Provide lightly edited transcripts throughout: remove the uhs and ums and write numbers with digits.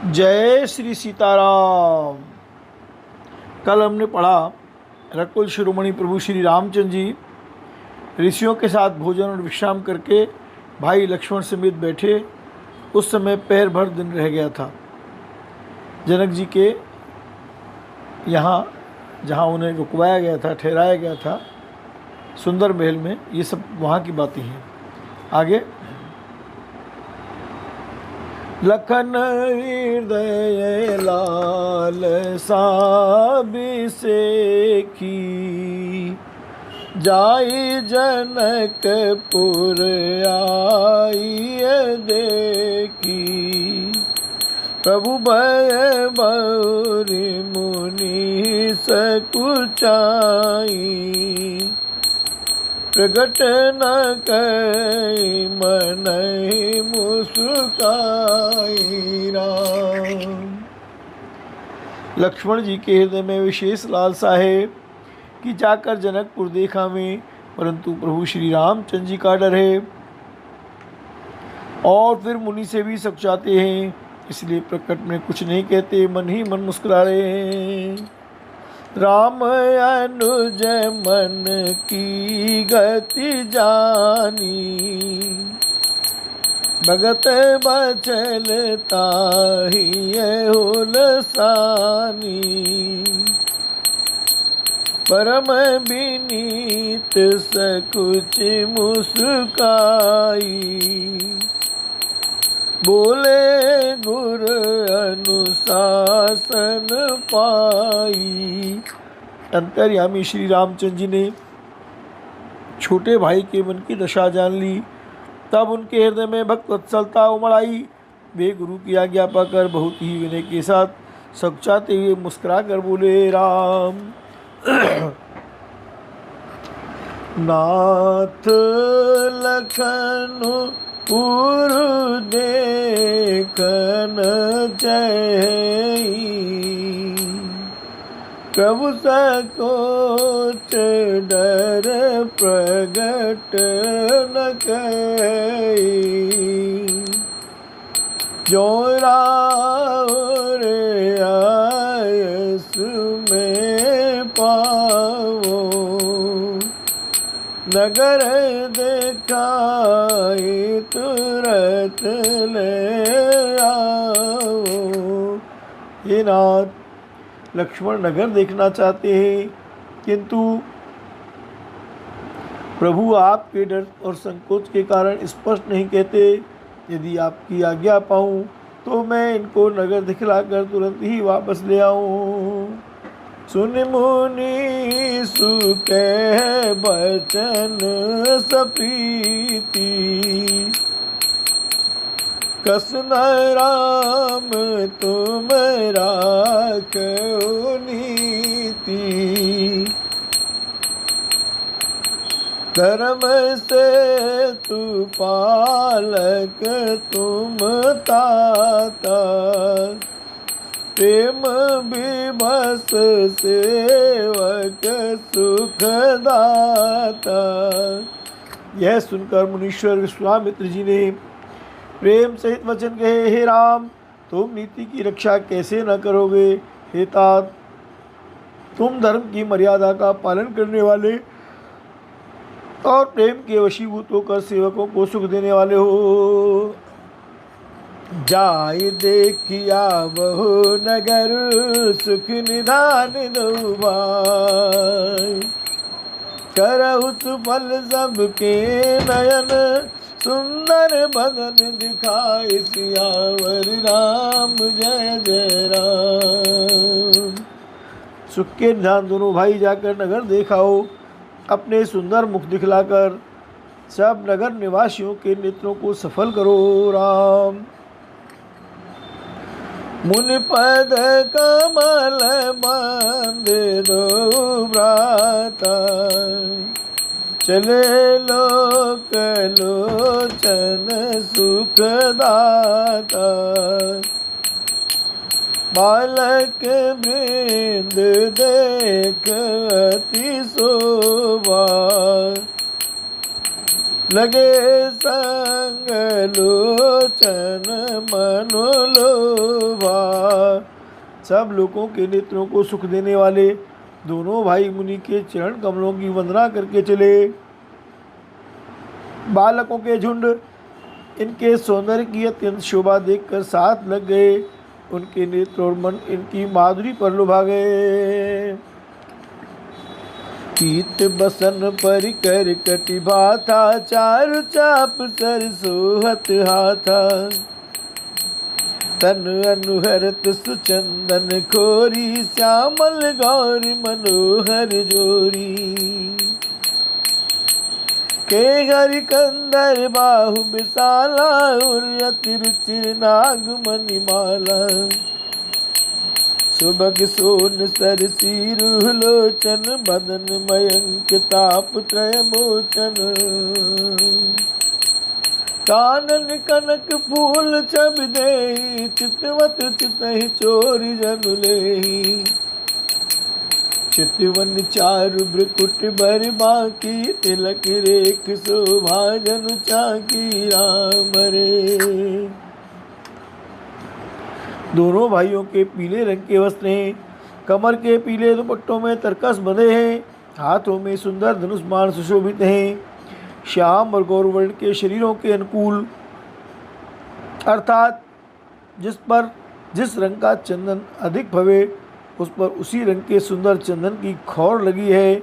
जय श्री सीताराम। कल हमने पढ़ा रकुल शिरोमणि प्रभु श्री रामचंद्र जी ऋषियों के साथ भोजन और विश्राम करके भाई लक्ष्मण समेत बैठे। उस समय पैर भर दिन रह गया था। जनक जी के यहाँ जहाँ उन्हें रुकवाया गया था, ठहराया गया था सुंदर महल में। ये सब वहाँ की बातें हैं। आगे लखन हृदय लाल साबिसे की जाई जनकपुर आई देखी प्रभु भय बौरी मुनि सकुचाई प्रगट न कई मन मुस्काई राम। लक्ष्मण जी के हृदय में विशेष लालसा है कि जाकर जनकपुर देखा में, परंतु प्रभु श्री रामचंद्र जी का डर है और फिर मुनि से भी सकुचाते हैं, इसलिए प्रकट में कुछ नहीं कहते, मन ही मन मुस्कुरा रहे हैं। राम अनुज मन की गति जानी भगत बचल ताहि होलसानी परम विनीत सकुच मुस्काई बोले गुर अनुशासन पाई। अंतर्यामी श्री रामचंद्र जी ने छोटे भाई के मन की दशा जान ली। तब उनके हृदय में भक्त वत्सलता उमड़ आई। वे गुरु की आज्ञा पाकर बहुत ही विनय के साथ सकुचाते हुए मुस्कुरा कर बोले, राम नाथ लखन पुर देखन जय प्रभु सकोच डर प्रगट न कई जो राउर आयस में पावो नगर देखाई तुरत ले आओ। ये नाथ, लक्ष्मण नगर देखना चाहते हैं, किंतु प्रभु आपके डर और संकोच के कारण स्पष्ट नहीं कहते। यदि आपकी आज्ञा पाऊं तो मैं इनको नगर दिखलाकर तुरंत ही वापस ले आऊं। सुन मुनि सुके बचन सप्रीति कसन राम तुम राखो नीति धर्म से तू पालक तुम ताता प्रेम विवश सेवक सुखदाता। यह सुनकर मुनीश्वर विश्वामित्र जी ने प्रेम सहित वचन कहे, हे राम, तुम नीति की रक्षा कैसे न करोगे। हे तात, तुम धर्म की मर्यादा का पालन करने वाले और प्रेम के वशीभूत होकर सेवकों को सुख देने वाले हो। जाय देखिया बहु नगर सुख निधान दो भाई करहु सुफल सबके नयन सुंदर बदन दिखाई सियावर राम जय जय राम। सुख के निधान दोनों भाई जाकर नगर देखाओ, अपने सुंदर मुख दिखलाकर सब नगर निवासियों के नेत्रों को सफल करो। राम मुनि पद कमल बंद दो भ्राता चले लोक लोचन सुखदाता बालक वृंद देख अति शोभा लगे संग लोचन मनोलोभा। सब लोगों के नेत्रों को सुख देने वाले दोनों भाई मुनि के चरण कमलों की वंदना करके चले। बालकों के झुंड इनके सौंदर्य की अत्यंत शोभा देखकर साथ लग गए। उनके नेत्र और मन इनकी माधुरी पर लुभा गए। पीत बसन परिकर कटिभा था, चारु चाप सर सोहत हाथा। तन अनुहरत सुचंदन खोरी, श्यामल गौर मनोहर जोरी। के हरि कंदर बाहु विशाला, उर्यति रुचिर नाग मणिमाला। सुभग सोन सरसी लोचन, बदन मयंक ताप त्रय मोचन। कानन कनक फूल छब देहि, चितवत चितहि चोरी जनु लेहि। चितवन चारु भ्रकुट बर बाकी, तिलक रेख शोभा जनु चाकी राम रे। दोनों भाइयों के पीले रंग के वस्त्र हैं, कमर के पीले दुपट्टों में तरकस बंधे हैं, हाथों में सुंदर धनुष्मान सुशोभित हैं। श्याम और गौरवर्ण के शरीरों के अनुकूल अर्थात जिस रंग का चंदन अधिक भवे उस पर उसी रंग के सुंदर चंदन की खौर लगी है।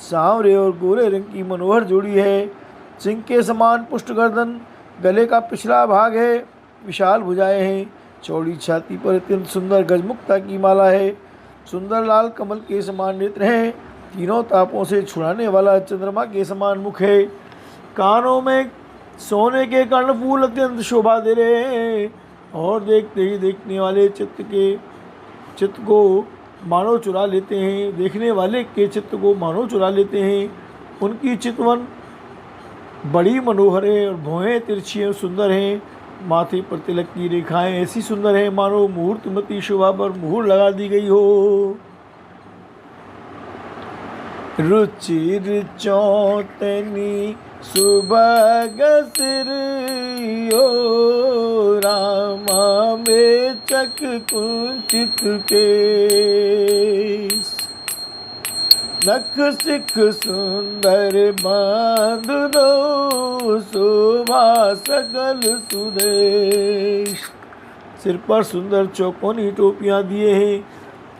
सांवरे और गोरे रंग की मनोहर जोड़ी है। सिंह के समान पुष्ट गर्दन, गले का पिछला भाग है, विशाल भुजाएं हैं, चौड़ी छाती पर अत्यंत सुंदर गजमुक्ता की माला है। सुंदर लाल कमल के समान नेत्र हैं, तीनों तापों से छुड़ाने वाला चंद्रमा के समान मुख है। कानों में सोने के कर्णफूल अत्यंत शोभा दे रहे हैं और देखते ही देखने वाले चित्त को मानो चुरा लेते हैं, देखने वाले के चित्त को मानो चुरा लेते हैं। उनकी चितवन बड़ी मनोहर है और भौहें तिरछी और सुंदर हैं। माथे पर तिलक की रेखाएं ऐसी सुंदर हैं मानो मुहूर्तमती शोभा पर मुहूर लगा दी गई हो। रुचिर चौतनी सुभग सिर, ओ रामा में चक कुंचित केस। नख सिख सुंदर बांधो, शोभा सकल सुदेश। सिर पर सुंदर चौकोनी टोपियां दिए हैं,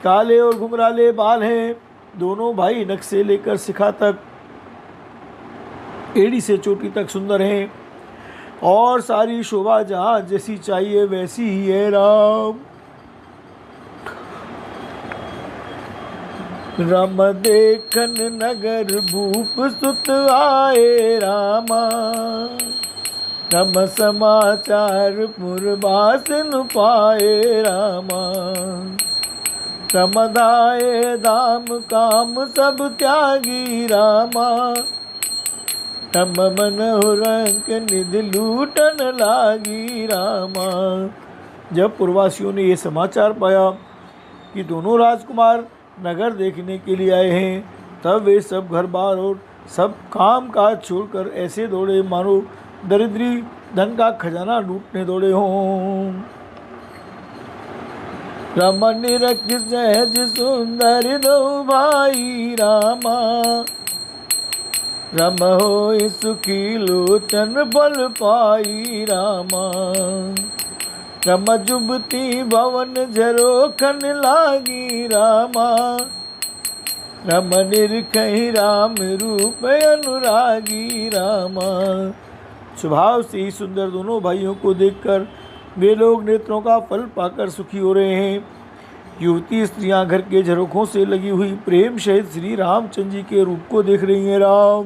काले और घुंघराले बाल हैं। दोनों भाई नख से लेकर शिखा तक, एड़ी से चोटी तक सुंदर हैं और सारी शोभा जहाँ जैसी चाहिए वैसी ही है राम। राम देखन नगर भूप सुत आए रामा। राम समाचार पुरवासिन पाए रामा। रमदाए दाम काम सब त्यागी रामा। तम मन रंक निधि लूटन लागी रामा। जब पुरवासियों ने ये समाचार पाया कि दोनों राजकुमार नगर देखने के लिए आए हैं, तब वे सब घर बार और सब काम काज छोड़कर ऐसे दौड़े मानो दरिद्री धन का खजाना लूटने दौड़े हों। रमन रख सहज सुंदर दो भाई रामा। रम हो सुखी लोचन बल पाई रामा। रम जुबती भवन झरोखन लागी रामा। रम निरखहि राम रूप अनुरागी रामा। स्वभाव से ही सुंदर दोनों भाइयों को देखकर वे लोग नेत्रों का फल पाकर सुखी हो रहे हैं। युवती स्त्रियां घर के झरोखों से लगी हुई प्रेम सहित श्री रामचंद्र जी के रूप को देख रही हैं। राम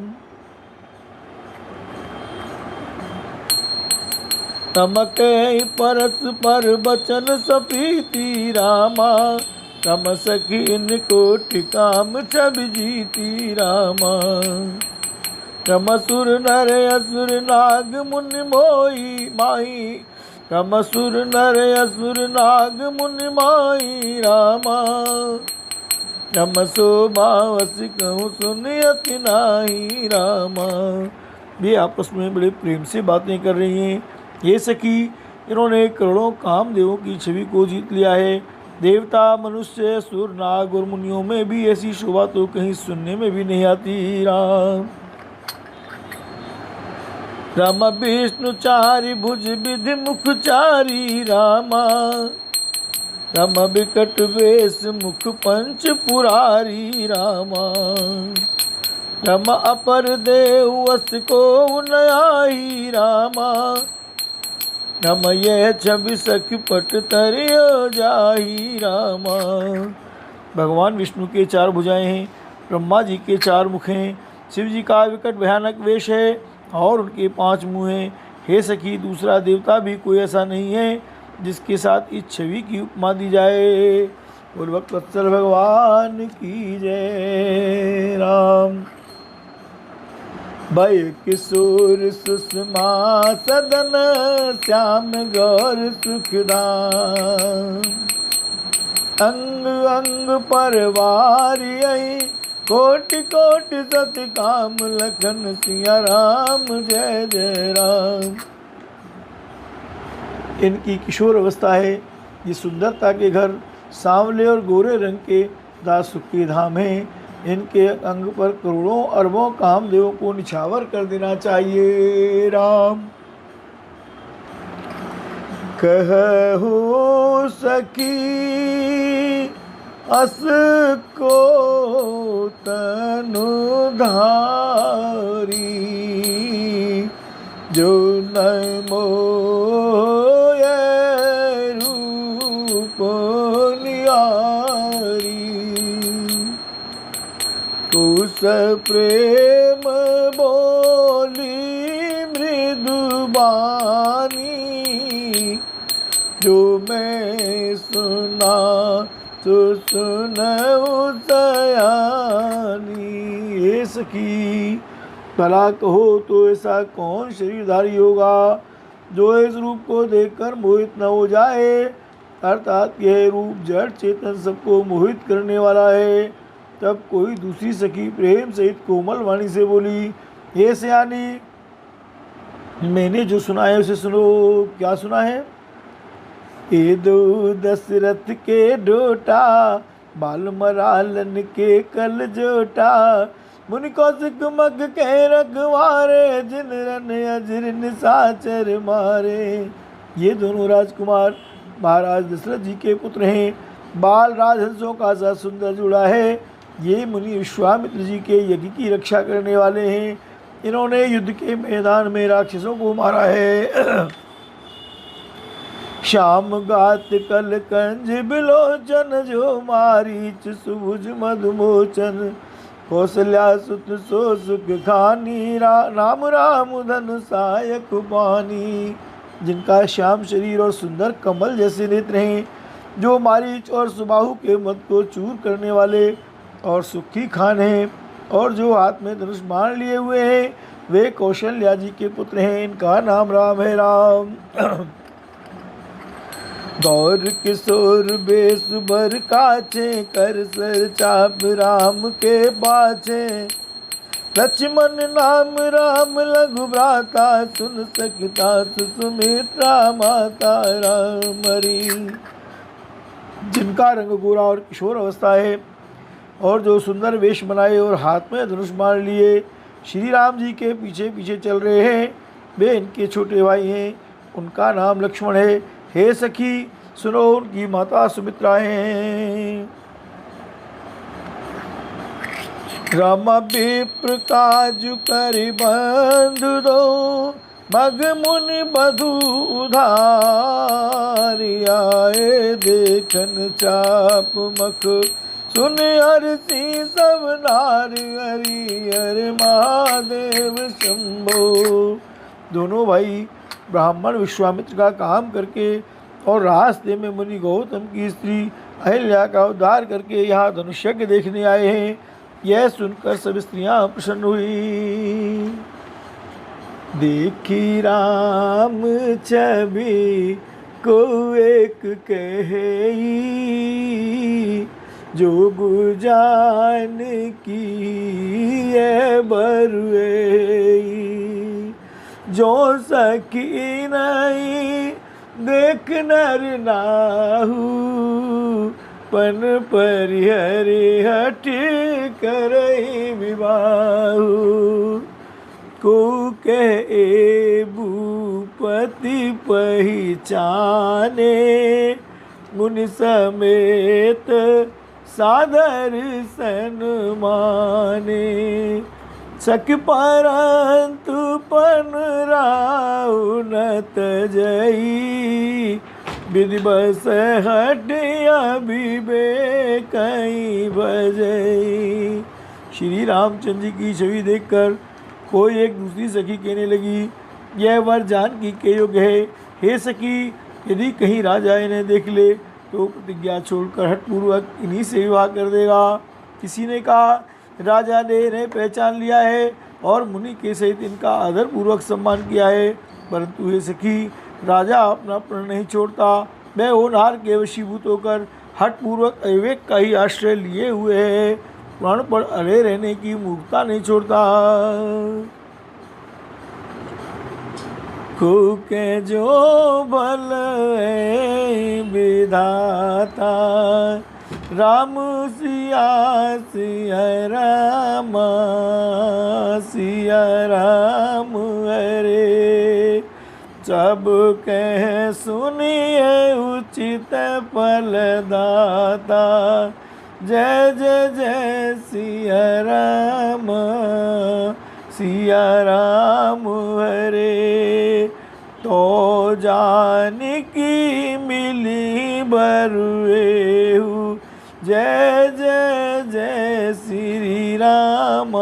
तमक परस पर बचन सपीती रामा। तम सखी इनको ठिकाम छब जीती रामा। रमसुर नर असुर नाग मुनि मोई माही। रमसुर नर असुर नाग मुनि माही रामा। रम शोभा वस कहूँ सुनियति नाही रामा। वे आपस में बड़े प्रेम से बातें कर रही हैं। ये सखी, इन्होंने करोड़ों कामदेवों की छवि को जीत लिया है। देवता, मनुष्य, असुर, नाग और मुनियों में भी ऐसी शोभा तो कहीं सुनने में भी नहीं आती। राम विष्णु चारि भुज विधि मुख चारी रामा, राम विकट वेश मुख पंच पुरारी रामा, राम अपर देव अस को नयाई रामा, राम ये छवि सखी पट तरियो जाही रामा। भगवान विष्णु के 4 भुजाएं हैं, ब्रह्मा जी के 4 मुख हैं, शिव जी का विकट भयानक वेश है और उनके 5 मुँह हैं। हे सखी, दूसरा देवता भी कोई ऐसा नहीं है जिसके साथ इस छवि की उपमा दी जाए। बोल भक्तवत्सल भगवान की जय। राम भय किशोर सुषमा सदन, श्याम गौर सुखदाम, अंग अंग परवारी आई, कोटि कोटि सत काम, लखन सिया राम जय जय राम। इनकी किशोर अवस्था है। ये सुंदरता के घर, सांवले और गोरे रंग के दास सुख के धाम हैं। इनके अंग पर करोड़ों अरबों कामदेवों को निछावर कर देना चाहिए। राम कहू सखी अस को तनु धारी, जो न मोय रूप नियारी, कुश प्रेम बोली मृदुबानी, जो मैं सुना तो सुनऊ सयानी। ये सखी, भला कहो तो ऐसा कौन शरीरधारी होगा जो इस रूप को देखकर मोहित न हो जाए। अर्थात यह रूप जड़ चेतन सबको मोहित करने वाला है। तब कोई दूसरी सखी प्रेम सहित कोमल वाणी से बोली, हे सयानी, मैंने जो सुना है उसे सुनो। क्या सुना है? ए दो दशरथ के डोटा, बाल मरालन के कल जोटा, मुनि कौशिक मग कह रखवारे, जिन रन अजर निशाचर मारे। ये दोनों राजकुमार महाराज दशरथ जी के पुत्र हैं। बाल राजहंसों का सा सुंदर जुड़ा है। ये मुनि विश्वामित्र जी के यज्ञ की रक्षा करने वाले हैं। इन्होंने युद्ध के मैदान में राक्षसों को मारा है। श्याम गात कल कंज बिलोचन, जो मारीच सुभुज मधुमोचन, कौशल्या सुत सो सुख खानी, राम राम धन सायक बानी। जिनका श्याम शरीर और सुंदर कमल जैसे नेत्र हैं, जो मारीच और सुबाहु के मद को चूर करने वाले और सुखी खान हैं, और जो हाथ में धनुष बाण लिए हुए हैं, वे कौशल्या जी के पुत्र हैं। इनका नाम राम है। राम गौर किशोर बेस बर काछे, कर सर चाप राम के बाछे, लक्ष्मण नाम राम लघु भ्राता, सुन सकिता सुमित्रा माता रामरी। जिनका रंग गोरा और किशोर अवस्था है, और जो सुंदर वेश बनाए और हाथ में धनुष बाण लिए श्री राम जी के पीछे पीछे चल रहे हैं, वे इनके छोटे भाई हैं। उनका नाम लक्ष्मण है। हे सखी, सुनो, उनकी माता सुमित्रा हैं। राम विप्र काजु करि बंधु दो, मग मुनि बधु उधारी, आए देखन चाप मख, सुन हरसी सब नार, हरि हर महादेव शंभो। दोनों भाई ब्राह्मण विश्वामित्र का काम करके और रास्ते में मुनि गौतम की स्त्री अहिल्या का उद्धार करके यहाँ धनुष्यज्ञ देखने आए हैं। यह सुनकर सब स्त्रियां प्रसन्न हुई। देखी राम छवि को एक कहे, जोग जान की ये बरुए, जो सखी नहीं देख नर नाहू, पन परिहरि हठ करई विवाहु। को कह ए भूपति पहिचाने, मुनि समेत सादर सन्माने। सख परंतु पन राउ न तजई, विधि बस हट अभिवेक भजई। श्री रामचंद्र जी की छवि देखकर कोई एक दूसरी सखी कहने लगी, यह वर जानकी के योग्य है। हे सखी, यदि कहीं राजा इन्हें देख ले तो प्रतिज्ञा छोड़कर हठपूर्वक इन्हीं से विवाह कर देगा। किसी ने कहा, राजा ने इन्हें पहचान लिया है और मुनि के सहित इनका आदरपूर्वक सम्मान किया है, परंतु हे सखी, राजा अपना प्रण नहीं छोड़ता। वह होनहार के वशीभूत होकर हठपूर्वक अविवेक का ही आश्रय लिए हुए है, प्राण पर अड़े रहने की मूर्खता नहीं छोड़ता। को के जो बल विधाता, राम सिया सिया राम, सिया राम हरे। सब कह सुनिए उचित फलदाता, जय जय जय सिया राम, सिया राम हरे। तो जानकी मिली बरुएहु, जय जय जय श्री राम,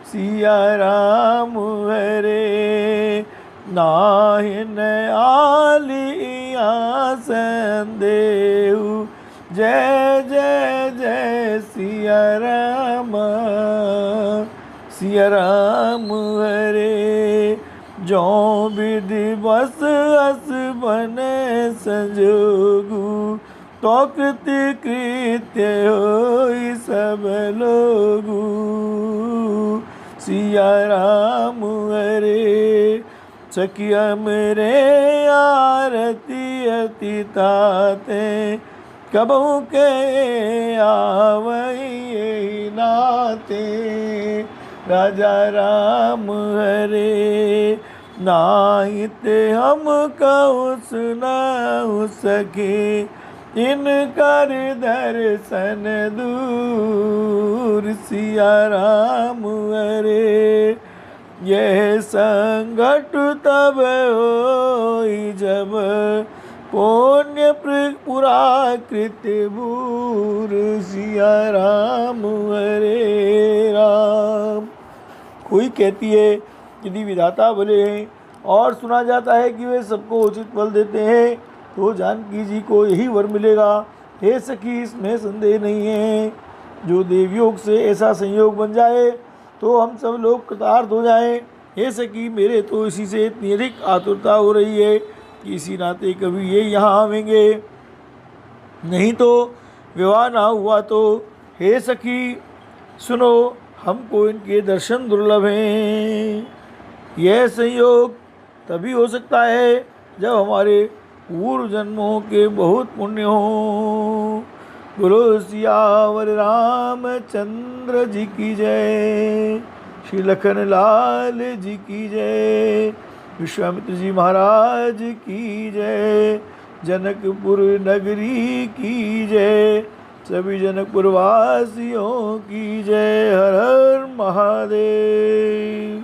सिया राम हरे। नाहिन आलिया संदेहु, जय जय जय सिया राम, सिया राम हरे। जो विधि बस अस बने संजोगु, तो कृति कृत्य होई सब लोगु, सिया राम हरे। सखिया मेरे आरती अति ताते, कबहू के आवई नाते। राजा राम हरे, नाहित हम कहु सुनाहु सखी, इनकर दर्शन दूर, सिया राम हरे। यह संकट तब होई जब, पुण्य पुराकृत भूर, सिया राम हरे राम। कोई कहती है, यदि विधाता भले हैं और सुना जाता है कि वे सबको उचित फल देते हैं, तो जानकी जी को यही वर मिलेगा। हे सखी, इसमें संदेह नहीं है। जो देवयोग से ऐसा संयोग बन जाए तो हम सब लोग कृतार्थ हो जाएं। हे सखी, मेरे तो इसी से इतनी अधिक आतुरता हो रही है कि इसी नाते कभी ये यहाँ आवेंगे, नहीं तो विवाह ना हुआ तो। हे सखी सुनो, हमको इनके दर्शन दुर्लभ हैं। यह संयोग तभी हो सकता है जब हमारे पूर्व जन्मों के बहुत पुण्य हो। बोलो सियावर रामचंद्र जी की जय, श्री लखन लाल जी की जय, विश्वामित्र जी महाराज की जय, जनकपुर नगरी की जय, सभी जनकपुर वासियों की जय। हर हर महादेव।